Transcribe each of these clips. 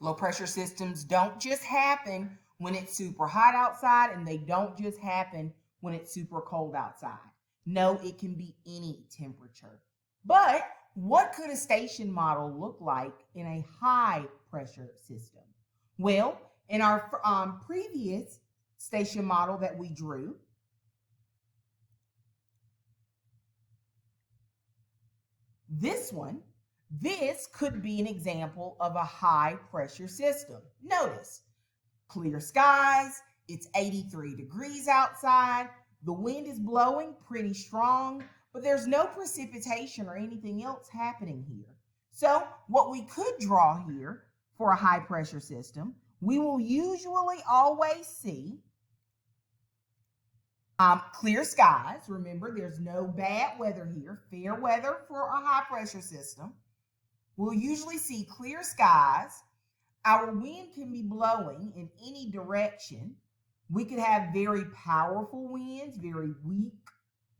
Low pressure systems don't just happen when it's super hot outside, and they don't just happen when it's super cold outside. No, it can be any temperature. But what could a station model look like in a high pressure system? Well, in our previous station model that we drew, this could be an example of a high pressure system. Notice, clear skies, it's 83 degrees outside, the wind is blowing pretty strong, but there's no precipitation or anything else happening here. So what we could draw here for a high pressure system, we will usually always see clear skies. Remember, there's no bad weather here, fair weather for a high pressure system. We'll usually see clear skies. Our wind can be blowing in any direction. We could have very powerful winds, very weak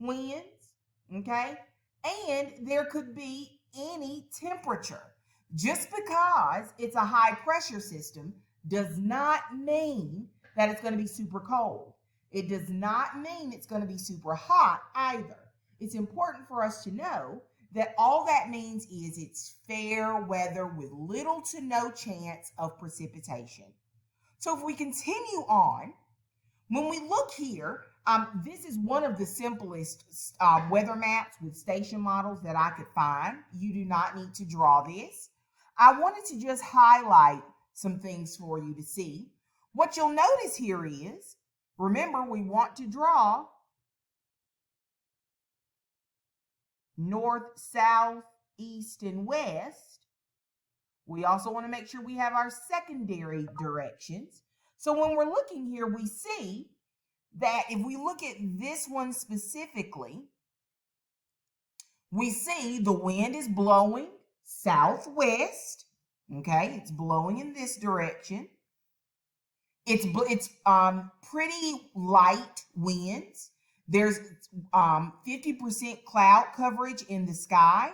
winds, okay? And there could be any temperature. Just because it's a high pressure system does not mean that it's going to be super cold. It does not mean it's going to be super hot either. It's important for us to know that all that means is it's fair weather with little to no chance of precipitation. So if we continue on, when we look here, this is one of the simplest weather maps with station models that I could find. You do not need to draw this. I wanted to just highlight some things for you to see. What you'll notice here is, remember, we want to draw north, south, east, and west. We also want to make sure we have our secondary directions. So when we're looking here, we see that if we look at this one specifically, we see the wind is blowing southwest. Okay, it's blowing in this direction. It's pretty light winds. There's 50% cloud coverage in the sky,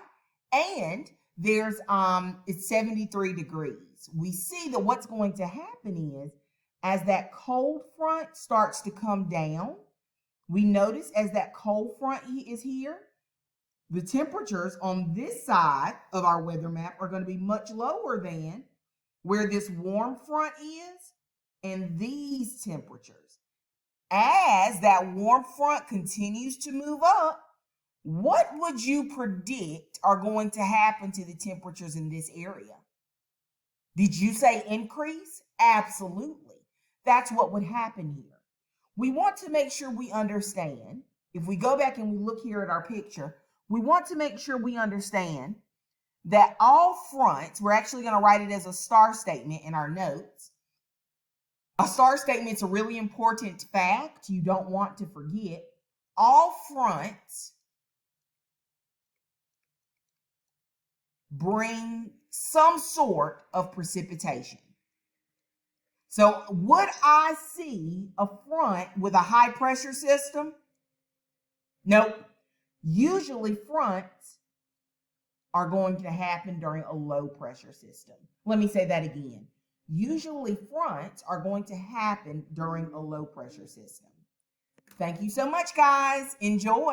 and there's it's 73 degrees. We see that what's going to happen is, as that cold front starts to come down, we notice as that cold front is here, the temperatures on this side of our weather map are going to be much lower than where this warm front is and these temperatures. As that warm front continues to move up, what would you predict are going to happen to the temperatures in this area? Did you say increase? Absolutely. That's what would happen here. We want to make sure we understand, if we go back and we look here at our picture, we want to make sure we understand that all fronts, we're actually going to write it as a star statement in our notes. A star statement's a really important fact you don't want to forget. All fronts bring some sort of precipitation. So would I see a front with a high pressure system? Nope. Usually fronts are going to happen during a low pressure system. Let me say that again. Usually fronts are going to happen during a low pressure system. Thank you so much, guys. Enjoy.